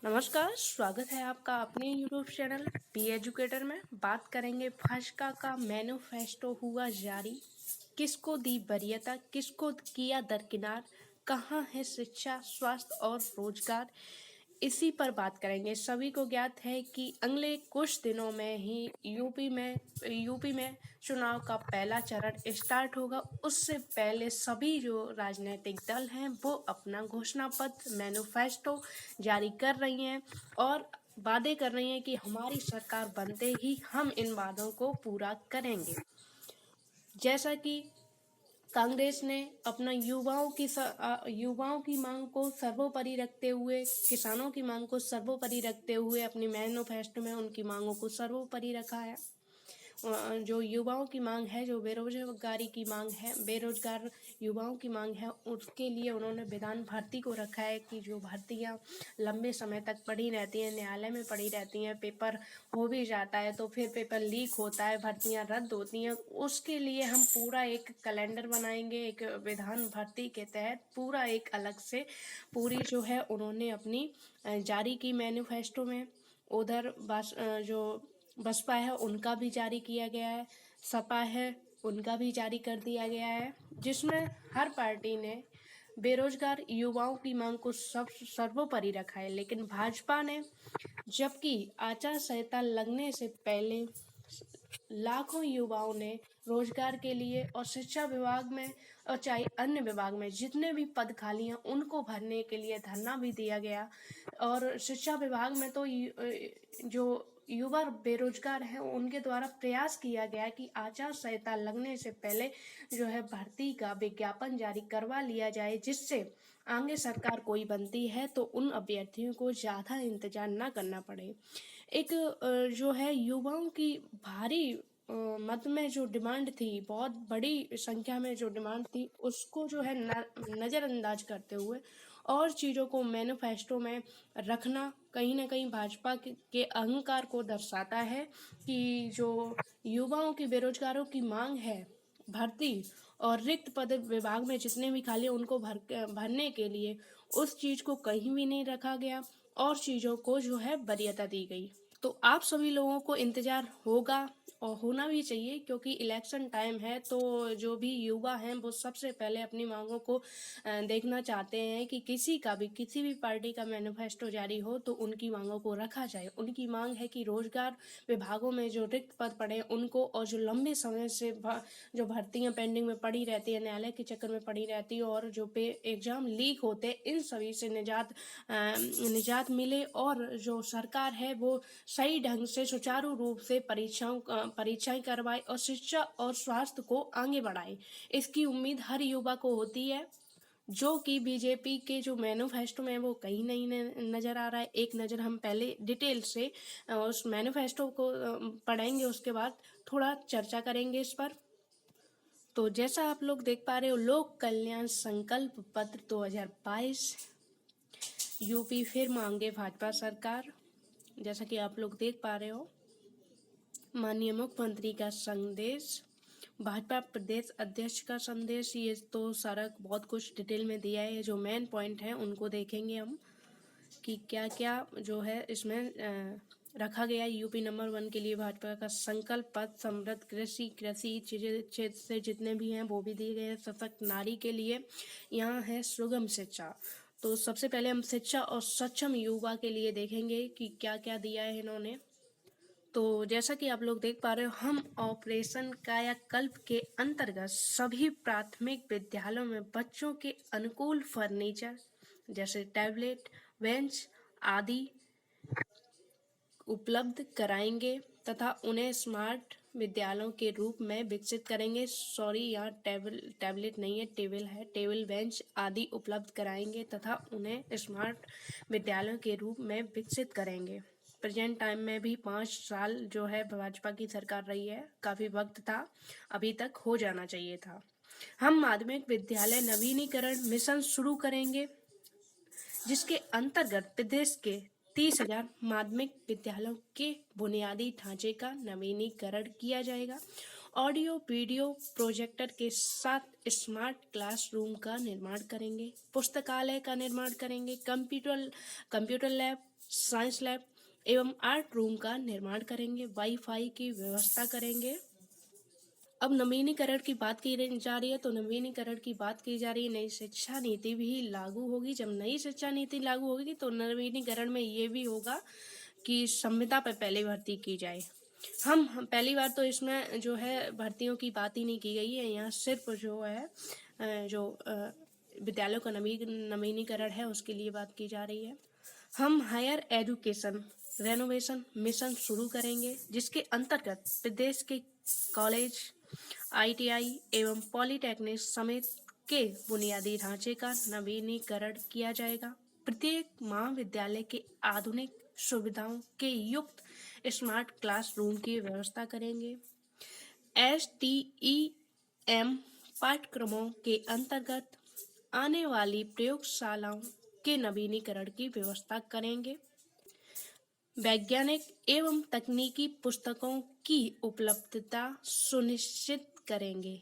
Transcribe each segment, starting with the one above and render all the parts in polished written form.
नमस्कार, स्वागत है आपका अपने यूट्यूब चैनल बी एजुकेटर में। बात करेंगे भाजपा का मैनिफेस्टो हुआ जारी, किसको दी वरीयता, किसको किया दरकिनार, कहाँ है शिक्षा, स्वास्थ्य और रोजगार, इसी पर बात करेंगे। सभी को ज्ञात है कि अगले कुछ दिनों में ही यूपी में चुनाव का पहला चरण स्टार्ट होगा। उससे पहले सभी जो राजनीतिक दल हैं वो अपना घोषणा पत्र मैनिफेस्टो जारी कर रही हैं और वादे कर रही हैं कि हमारी सरकार बनते ही हम इन वादों को पूरा करेंगे। जैसा कि कांग्रेस ने अपना युवाओं की मांग को सर्वोपरि रखते हुए, किसानों की मांग को सर्वोपरि रखते हुए अपनी मैनिफेस्टो में उनकी मांगों को सर्वोपरि रखा है। जो युवाओं की मांग है, जो बेरोजगारी की मांग है, बेरोजगार युवाओं की मांग है, उसके लिए उन्होंने विधान भर्ती को रखा है कि जो भर्तियां लंबे समय तक पड़ी रहती हैं, न्यायालय में पड़ी रहती हैं, पेपर हो भी जाता है तो फिर पेपर लीक होता है, भर्तियां रद्द होती हैं, उसके लिए हम पूरा एक कैलेंडर बनाएंगे। एक विधान भर्ती के तहत पूरा एक अलग से पूरी जो है उन्होंने अपनी जारी की मैनिफेस्टो में। उधर जो बसपा है उनका भी जारी किया गया है, सपा है उनका भी जारी कर दिया गया है, जिसमें हर पार्टी ने बेरोजगार युवाओं की मांग को सर्वोपरि रखा है। लेकिन भाजपा ने, जबकि आचार संहिता लगने से पहले लाखों युवाओं ने रोजगार के लिए और शिक्षा विभाग में और चाहे अन्य विभाग में जितने भी पद खाली हैं उनको भरने के लिए धरना भी दिया गया। और शिक्षा विभाग में तो जो युवा बेरोजगार हैं उनके द्वारा प्रयास किया गया कि आचार संहिता लगने से पहले जो है भर्ती का विज्ञापन जारी करवा लिया जाए, जिससे आगे सरकार कोई बनती है तो उन अभ्यर्थियों को ज़्यादा इंतजार न करना पड़े। एक जो है युवाओं की भारी मत में जो डिमांड थी, बहुत बड़ी संख्या में जो डिमांड थी, उसको जो है नज़रअंदाज करते हुए और चीज़ों को मैनिफेस्टो में रखना कहीं ना कहीं भाजपा के अहंकार को दर्शाता है कि जो युवाओं की, बेरोजगारों की मांग है भर्ती और रिक्त पद विभाग में जितने भी खाली उनको भरने के लिए, उस चीज़ को कहीं भी नहीं रखा गया और चीज़ों को जो है वरीयता दी गई। तो आप सभी लोगों को इंतज़ार होगा और होना भी चाहिए, क्योंकि इलेक्शन टाइम है तो जो भी युवा हैं वो सबसे पहले अपनी मांगों को देखना चाहते हैं कि किसी भी पार्टी का मैनिफेस्टो जारी हो तो उनकी मांगों को रखा जाए। उनकी मांग है कि रोजगार विभागों में जो रिक्त पद पड़े उनको, और जो लंबे समय से जो भर्तियां पेंडिंग में पड़ी रहती है, न्यायालय के चक्कर में पड़ी रहती है और जो एग्जाम लीक होते, इन सभी से निजात मिले और जो सरकार है वो सही ढंग से सुचारू रूप से परीक्षाएं करवाए और शिक्षा और स्वास्थ्य को आगे बढ़ाए। इसकी उम्मीद हर युवा को होती है, जो कि बीजेपी के जो मैनिफेस्टो में वो कहीं नहीं नजर आ रहा है। एक नज़र हम पहले डिटेल से उस मैनिफेस्टो को पढ़ेंगे, उसके बाद थोड़ा चर्चा करेंगे इस पर। तो जैसा आप लोग देख पा रहे हो, लोक कल्याण संकल्प पत्र 2022, यूपी फिर मांगे भाजपा सरकार। जैसा कि आप लोग देख पा रहे हो, माननीय मुख्यमंत्री का संदेश, भाजपा प्रदेश अध्यक्ष का संदेश, ये तो सारा बहुत कुछ डिटेल में दिया है। जो मेन पॉइंट है उनको देखेंगे हम कि क्या क्या जो है इसमें रखा गया है। यूपी नंबर 1 के लिए भाजपा का संकल्प पत्र, समृद्ध कृषि क्षेत्र से जितने भी हैं वो भी दिए गए हैं। सशक्त नारी के लिए यहाँ है सुगम शिक्षा। तो सबसे पहले हम शिक्षा और सक्षम युवा के लिए देखेंगे कि क्या क्या दिया है इन्होंने। तो जैसा कि आप लोग देख पा रहे हो, हम ऑपरेशन कायाकल्प के अंतर्गत सभी प्राथमिक विद्यालयों में बच्चों के अनुकूल फर्नीचर जैसे टैबलेट, बेंच आदि उपलब्ध कराएंगे तथा उन्हें स्मार्ट विद्यालयों के रूप में विकसित करेंगे। सॉरी, यहाँ टैबलेट नहीं है, टेबल है। टेबल, बेंच आदि उपलब्ध कराएंगे तथा उन्हें स्मार्ट विद्यालयों के रूप में विकसित करेंगे। प्रेजेंट टाइम में भी 5 साल जो है भाजपा की सरकार रही है, काफ़ी वक्त था, अभी तक हो जाना चाहिए था। हम माध्यमिक विद्यालय नवीनीकरण मिशन शुरू करेंगे, जिसके अंतर्गत प्रदेश के 30,000 माध्यमिक विद्यालयों के बुनियादी ढांचे का नवीनीकरण किया जाएगा ऑडियो वीडियो प्रोजेक्टर के साथ स्मार्ट क्लासरूम का निर्माण करेंगे, पुस्तकालय का निर्माण करेंगे, कंप्यूटर लैब, साइंस लैब एवं आर्ट रूम का निर्माण करेंगे, वाईफाई की व्यवस्था करेंगे। अब नवीनीकरण की बात की जा रही है, तो नवीनीकरण की बात की जा रही है, नई शिक्षा नीति भी लागू होगी। जब नई शिक्षा नीति लागू होगी तो नवीनीकरण में ये भी होगा कि संविदा पर पहले भर्ती की जाए। हम पहली बार तो इसमें जो है भर्तियों की बात ही नहीं की गई है, यहाँ सिर्फ जो है विद्यालयों का नवीनीकरण है उसके लिए बात की जा रही है। हम हायर एजुकेशन रेनोवेशन मिशन शुरू करेंगे, जिसके अंतर्गत प्रदेश के कॉलेज, ITI एवं पॉलिटेक्निक समेत के बुनियादी ढांचे का नवीनीकरण किया जाएगा। प्रत्येक महाविद्यालय के आधुनिक सुविधाओं के युक्त स्मार्ट क्लासरूम की व्यवस्था करेंगे। STEM पाठ्यक्रमों के अंतर्गत आने वाली प्रयोगशालाओं के नवीनीकरण की व्यवस्था करेंगे। वैज्ञानिक एवं तकनीकी पुस्तकों की उपलब्धता सुनिश्चित करेंगे।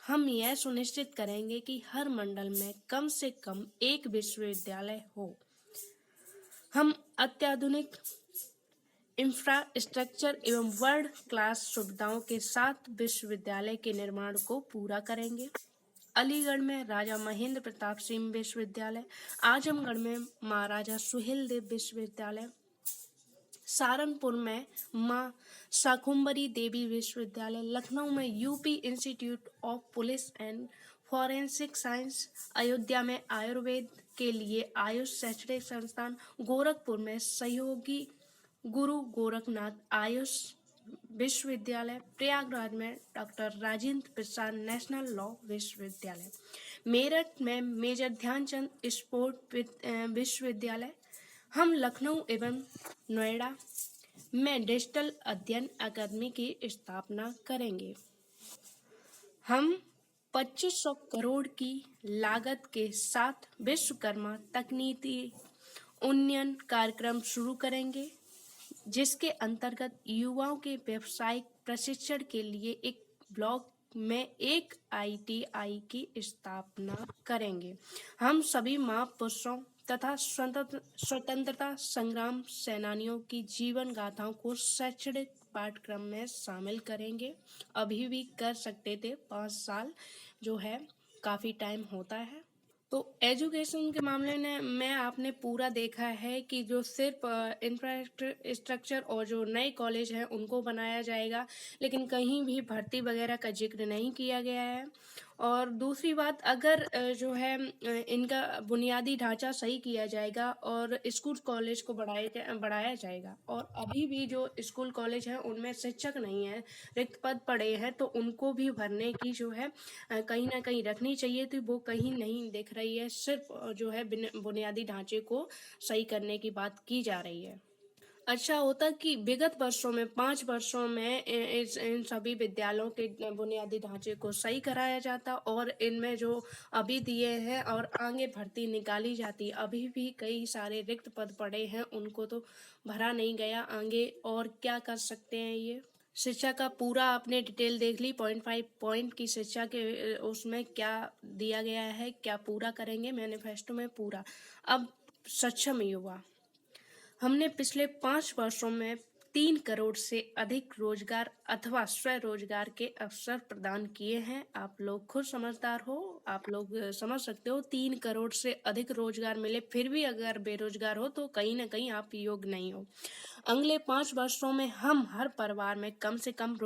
हम यह सुनिश्चित करेंगे कि हर मंडल में कम से कम एक विश्वविद्यालय हो। हम अत्याधुनिक इंफ्रास्ट्रक्चर एवं वर्ल्ड क्लास सुविधाओं के साथ विश्वविद्यालय के निर्माण को पूरा करेंगे। अलीगढ़ में राजा महेंद्र प्रताप सिंह विश्वविद्यालय, आजमगढ़ में महाराजा सुहेलदेव विश्वविद्यालय, सहारनपुर में मां शाकुंभरी देवी विश्वविद्यालय, लखनऊ में UP institute of police and forensic science, Ayodhya में आयुर्वेद के लिए आयुष शैक्षणिक संस्थान, गोरखपुर में सहयोगी गुरु गोरखनाथ आयुष विश्वविद्यालय, प्रयागराज में doctor Rajendra Prasad national law विश्वविद्यालय, मेरठ में मेजर ध्यानचंद स्पोर्ट विश्वविद्यालय। हम लखनऊ एवं नोएडा में डिजिटल अध्ययन अकादमी की स्थापना करेंगे। हम 2500 करोड़ की लागत के साथ विश्वकर्मा तकनीकी उन्नयन कार्यक्रम शुरू करेंगे, जिसके अंतर्गत युवाओं के व्यावसायिक प्रशिक्षण के लिए एक ब्लॉक में एक ITI की स्थापना करेंगे। हम सभी महापुरुषों तथा स्वतंत्रता संग्राम सेनानियों की जीवन गाथाओं को शैक्षणिक पाठ्यक्रम में शामिल करेंगे। अभी भी कर सकते थे, 5 साल जो है काफ़ी टाइम होता है। तो एजुकेशन के मामले में आपने पूरा देखा है कि जो सिर्फ इंफ्रास्ट्रक्चर और जो नए कॉलेज हैं उनको बनाया जाएगा, लेकिन कहीं भी भर्ती वगैरह का जिक्र नहीं किया गया है। और दूसरी बात, अगर जो है इनका बुनियादी ढांचा सही किया जाएगा और स्कूल कॉलेज को बढ़ाया जाएगा, और अभी भी जो स्कूल कॉलेज हैं उनमें शिक्षक नहीं है, रिक्त पद पड़े हैं, तो उनको भी भरने की जो है कहीं ना कहीं रखनी चाहिए थी, वो कहीं नहीं दिख रही है। सिर्फ जो है बुनियादी ढांचे को सही करने की बात की जा रही है। अच्छा होता कि विगत वर्षों में 5 वर्षों में इन सभी विद्यालयों के बुनियादी ढांचे को सही कराया जाता, और इनमें जो अभी दिए हैं और आगे भर्ती निकाली जाती, अभी भी कई सारे रिक्त पद पड़े हैं, उनको तो भरा नहीं गया। आगे और क्या कर सकते हैं ये। शिक्षा का पूरा आपने डिटेल देख ली, 0.5 पॉइंट की शिक्षा के उसमें क्या दिया गया है, क्या पूरा करेंगे मैनिफेस्टो में पूरा। अब सक्षम युवा, हमने पिछले 5 वर्षों में 3 करोड़ से अधिक रोजगार अथवा स्वरोजगार के अवसर प्रदान किए हैं। आप लोग खुद समझदार हो, आप लोग समझ सकते हो, 3 करोड़ से अधिक रोजगार मिले, फिर भी अगर बेरोजगार हो तो कहीं ना कहीं आप योग्य नहीं हो। अगले 5 वर्षों में हम हर परिवार में कम से कम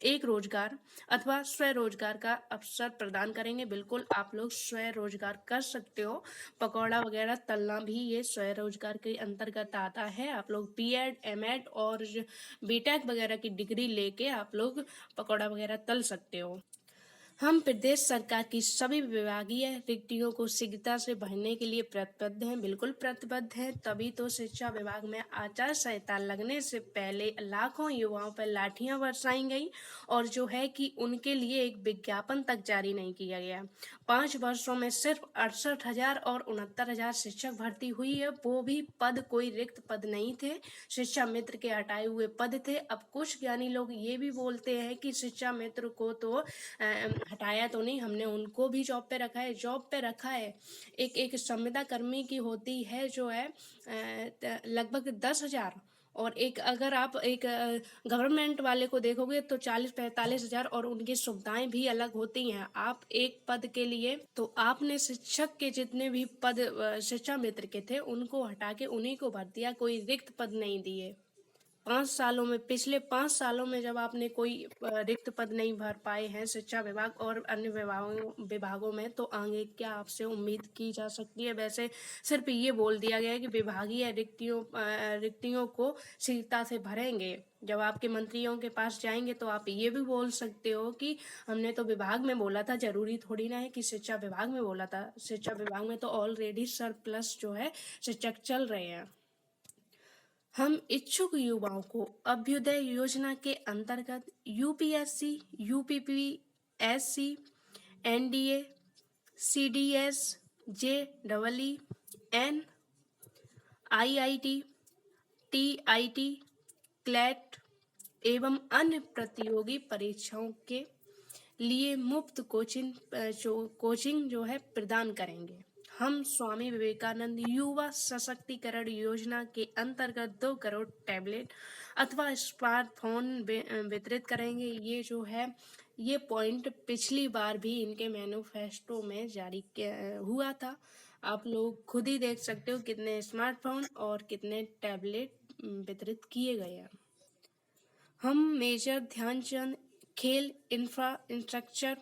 एक रोजगार अथवा स्वरोजगार का अवसर प्रदान करेंगे। बिल्कुल आप लोग स्वरोजगार कर सकते हो, पकौड़ा वगैरह तलना भी ये स्वरोजगार के अंतर्गत आता है। आप लोग B.Ed, M.Ed और B.Tech वगैरह की डिग्री लेके आप लोग पकौड़ा वगैरह तल सकते हो। हम प्रदेश सरकार की सभी विभागीय रिक्तियों को शीघ्रता से भरने के लिए प्रतिबद्ध हैं, बिल्कुल प्रतिबद्ध हैं। तभी तो शिक्षा विभाग में आचार संहिता लगने से पहले लाखों युवाओं पर लाठियां बरसाई गई और जो है कि उनके लिए एक विज्ञापन तक जारी नहीं किया गया। 5 वर्षों में सिर्फ 68,000 और 69,000 शिक्षक भर्ती हुई है, वो भी पद कोई रिक्त पद नहीं थे, शिक्षा मित्र के हटाए हुए पद थे। अब कुछ ज्ञानी लोग ये भी बोलते हैं कि शिक्षा मित्र को तो हटाया तो नहीं, हमने उनको भी जॉब पे रखा है। जॉब पे रखा है, एक संविदा कर्मी की होती है जो है लगभग 10,000, और एक अगर आप एक गवर्नमेंट वाले को देखोगे तो 40-45,000, और उनकी सुविधाएं भी अलग होती हैं। आप एक पद के लिए तो आपने शिक्षक के जितने भी पद शिक्षा मित्र के थे उनको हटा के उन्हीं को भर दिया, कोई रिक्त पद नहीं दिए। 5 सालों में, पिछले 5 सालों में जब आपने कोई रिक्त पद नहीं भर पाए हैं शिक्षा विभाग और अन्य विभागों में, तो आगे क्या आपसे उम्मीद की जा सकती है। वैसे सिर्फ ये बोल दिया गया है कि विभागीय रिक्तियों को शीघ्रता से भरेंगे। जब आपके मंत्रियों के पास जाएंगे तो आप ये भी बोल सकते हो कि हमने तो विभाग में बोला था, जरूरी थोड़ी ना है कि शिक्षा विभाग में बोला था। शिक्षा विभाग में तो ऑलरेडी सरप्लस जो है शिक्षक चल रहे हैं। हम इच्छुक युवाओं को अभ्युदय योजना के अंतर्गत UPSC, UPPSC, NDA, CDS, JEE, N, IIT, टीआईटी, क्लैट एवं अन्य प्रतियोगी परीक्षाओं के लिए मुफ्त कोचिंग जो है प्रदान करेंगे। हम स्वामी विवेकानंद युवा सशक्तिकरण योजना के अंतर्गत 2 करोड़ टैबलेट अथवा स्मार्टफोन वितरित करेंगे। ये जो है ये पॉइंट पिछली बार भी इनके मैनिफेस्टो में जारी हुआ था। आप लोग खुद ही देख सकते हो कितने स्मार्टफोन और कितने टैबलेट वितरित किए गए हैं। हम मेजर ध्यानचंद खेल इंफ्रास्ट्रक्चर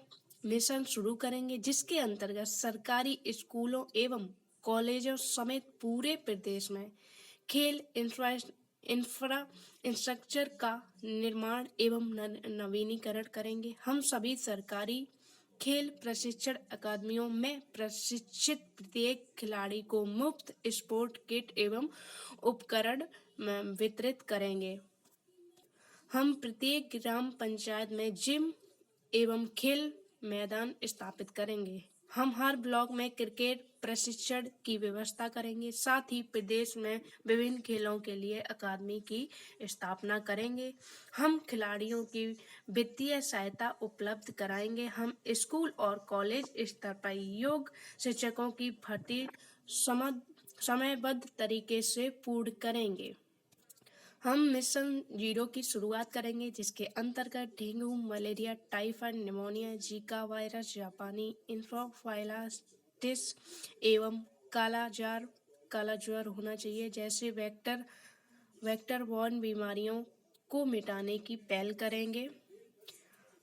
मिशन शुरू करेंगे, जिसके अंतर्गत सरकारी स्कूलों एवं कॉलेजों समेत पूरे प्रदेश में खेल इंफ्रास्ट्रक्चर का निर्माण एवं नवीनीकरण करेंगे। हम सभी सरकारी खेल प्रशिक्षण अकादमियों में प्रशिक्षित प्रत्येक खिलाड़ी को मुफ्त स्पोर्ट किट एवं उपकरण वितरित करेंगे। हम प्रत्येक ग्राम पंचायत में जिम एवं खेल मैदान स्थापित करेंगे। हम हर ब्लॉक में क्रिकेट प्रशिक्षण की व्यवस्था करेंगे। साथ ही प्रदेश में विभिन्न खेलों के लिए अकादमी की स्थापना करेंगे। हम खिलाड़ियों की वित्तीय सहायता उपलब्ध कराएंगे। हम स्कूल और कॉलेज स्तर पर योग शिक्षकों की भर्ती समयबद्ध तरीके से पूर्ण करेंगे। हम मिशन 0 की शुरुआत करेंगे, जिसके अंतर्गत dengue, malaria, typhoid, pneumonia, Zika virus, जापानी इंसेफेलाइटिस एवं काला ज्वर होना चाहिए जैसे वेक्टर बॉर्न बीमारियों को मिटाने की पहल करेंगे।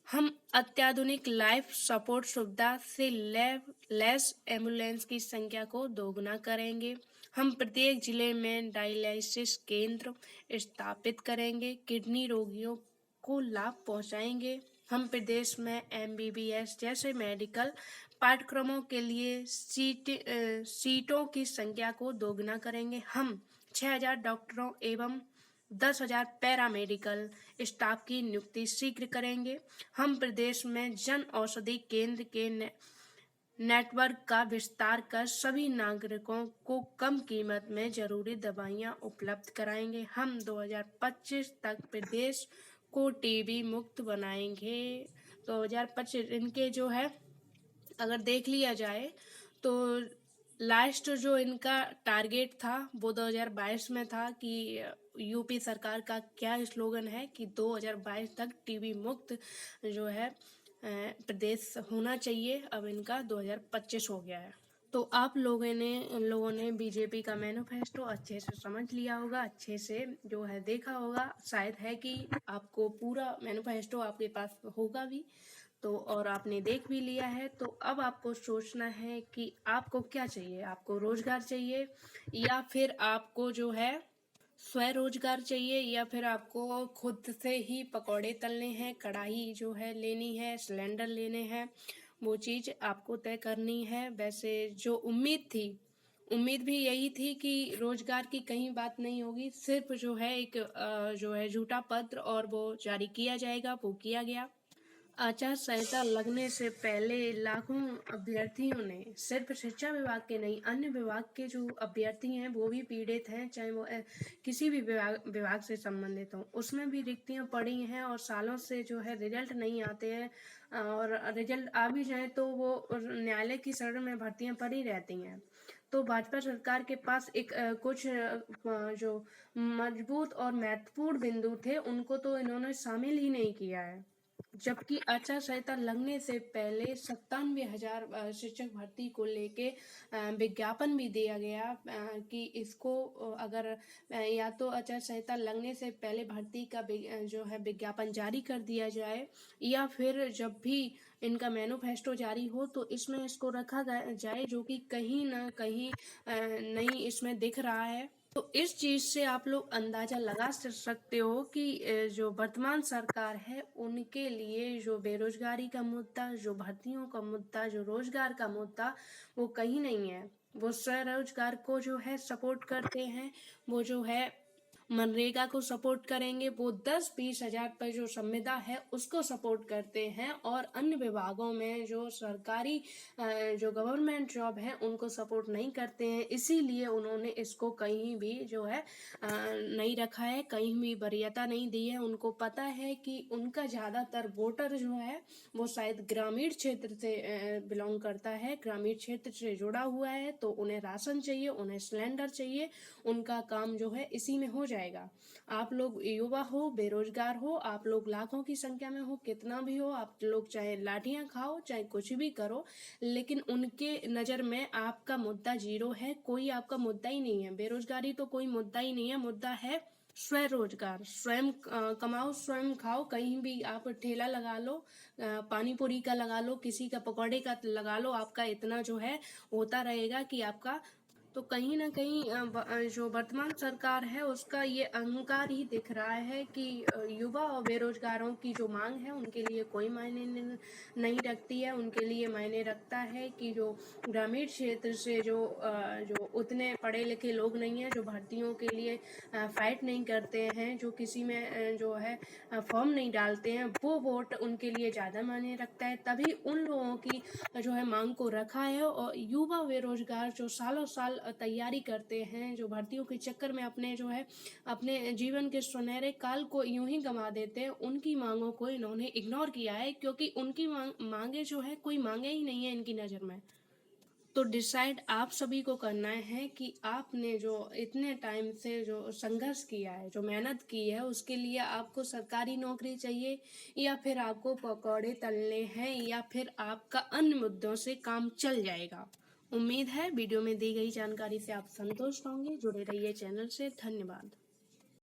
हम अत्याधुनिक लाइफ सपोर्ट सुविधा से लैस एम्बुलेंस की संख्या को दोगुना करेंगे। हम प्रत्येक जिले में डायलिसिस केंद्र स्थापित करेंगे, किडनी रोगियों को लाभ पहुंचाएंगे। हम प्रदेश में MBBS जैसे मेडिकल पाठ्यक्रमों के लिए सीटों की संख्या को दोगुना करेंगे। हम 6,000 डॉक्टरों एवं 10,000 पैरामेडिकल स्टाफ की नियुक्ति शीघ्र करेंगे। हम प्रदेश में जन औषधि केंद्र के नेटवर्क का विस्तार कर सभी नागरिकों को कम कीमत में जरूरी दवाइयां उपलब्ध कराएंगे। हम 2025 तक प्रदेश को टीबी मुक्त बनाएंगे। 2025 इनके जो है अगर देख लिया जाए तो लास्ट जो इनका टारगेट था वो 2022 में था कि यूपी सरकार का क्या स्लोगन है कि 2022 तक टीबी मुक्त जो है प्रदेश होना चाहिए। अब इनका 2025 हो गया है। तो आप लोगों ने बीजेपी का मैनिफेस्टो अच्छे से समझ लिया होगा, अच्छे से जो है देखा होगा। शायद है कि आपको पूरा मैनिफेस्टो आपके पास होगा भी, तो और आपने देख भी लिया है। तो अब आपको सोचना है कि आपको क्या चाहिए। आपको रोजगार चाहिए या फिर आपको जो है स्वरोजगार चाहिए या फिर आपको खुद से ही पकौड़े तलने हैं, कढ़ाई जो है लेनी है, सिलेंडर लेने हैं, वो चीज़ आपको तय करनी है। वैसे जो उम्मीद भी यही थी कि रोजगार की कहीं बात नहीं होगी, सिर्फ जो है एक जो है झूठा पत्र और वो जारी किया जाएगा, वो किया गया। आचार संहिता लगने से पहले लाखों अभ्यर्थियों ने, सिर्फ शिक्षा विभाग के नहीं, अन्य विभाग के जो अभ्यर्थी हैं वो भी पीड़ित हैं, चाहे वो किसी भी विभाग से संबंधित हों, उसमें भी रिक्तियां पड़ी हैं और सालों से जो है रिजल्ट नहीं आते हैं, और रिजल्ट आ भी जाए तो वो न्यायालय की शरण में भर्तियां पड़ी रहती हैं। तो भाजपा सरकार के पास कुछ जो मजबूत और महत्वपूर्ण बिंदु थे उनको तो इन्होंने शामिल ही नहीं किया है। जबकि आचार संहिता लगने से पहले 97,000 शिक्षक भर्ती को लेके विज्ञापन भी दिया गया कि इसको अगर या तो आचार संहिता लगने से पहले भर्ती का जो है विज्ञापन जारी कर दिया जाए, या फिर जब भी इनका मैनिफेस्टो जारी हो तो इसमें इसको रखा जाए, जो कि कहीं ना कहीं नहीं इसमें दिख रहा है। तो इस चीज से आप लोग अंदाजा लगा सकते हो कि जो वर्तमान सरकार है उनके लिए जो बेरोजगारी का मुद्दा, जो भर्तियों का मुद्दा, जो रोजगार का मुद्दा, वो कहीं नहीं है। वो स्वरोजगार को जो है सपोर्ट करते हैं, वो जो है मनरेगा को सपोर्ट करेंगे, वो 10-20 हजार पर जो संविदा है उसको सपोर्ट करते हैं, और अन्य विभागों में जो सरकारी जो गवर्नमेंट जॉब है उनको सपोर्ट नहीं करते हैं। इसीलिए उन्होंने इसको कहीं भी जो है नहीं रखा है, कहीं भी वरीयता नहीं दी है। उनको पता है कि उनका ज़्यादातर वोटर जो है वो शायद ग्रामीण क्षेत्र से बिलोंग करता है, ग्रामीण क्षेत्र से जुड़ा हुआ है, तो उन्हें राशन चाहिए, उन्हें सिलेंडर चाहिए, उनका काम जो है इसी में हो जाएगा। आप लोग युवा हो, बेरोजगार हो, आप लोग लाखों की संख्या में हो, कितना भी हो, आप लोग चाहे लाठियां खाओ, चाहे कुछ भी करो, लेकिन उनके नज़र में आपका मुद्दा जीरो है, कोई आपका मुद्दा ही नहीं है। बेरोजगारी तो कोई मुद्दा ही नहीं है, मुद्दा है स्वरोजगार। स्वयं कमाओ, स्वयं खाओ, कहीं भी आप ठेला लगा लो, पानी पूरी का लगा लो, किसी का पकौड़े का लगा लो, आपका इतना जो है होता रहेगा कि आपका, तो कहीं ना कहीं जो वर्तमान सरकार है उसका ये अहंकार ही दिख रहा है कि युवा और बेरोजगारों की जो मांग है उनके लिए कोई मायने नहीं रखती है। उनके लिए मायने रखता है कि जो ग्रामीण क्षेत्र से जो उतने पढ़े लिखे लोग नहीं हैं, जो भर्तियों के लिए फाइट नहीं करते हैं, जो किसी में जो है फॉर्म नहीं डालते हैं, वो वोट उनके लिए ज़्यादा मायने रखता है। तभी उन लोगों की जो है मांग को रखा है, और युवा बेरोजगार जो सालों साल तैयारी करते हैं, जो भर्तियों के चक्कर में अपने जो है अपने जीवन के सुनहरे काल को यूं ही गंवा देते हैं, उनकी मांगों को इन्होंने इग्नोर किया है, क्योंकि उनकी मांगे जो है कोई मांगे ही नहीं है इनकी नज़र में। तो डिसाइड आप सभी को करना है कि आपने जो इतने टाइम से जो संघर्ष किया है, जो मेहनत की है, उसके लिए आपको सरकारी नौकरी चाहिए, या फिर आपको पकौड़े तलने हैं, या फिर आपका अन्य मुद्दों से काम चल जाएगा। उम्मीद है वीडियो में दी गई जानकारी से आप संतुष्ट होंगे। जुड़े रहिए चैनल से। धन्यवाद।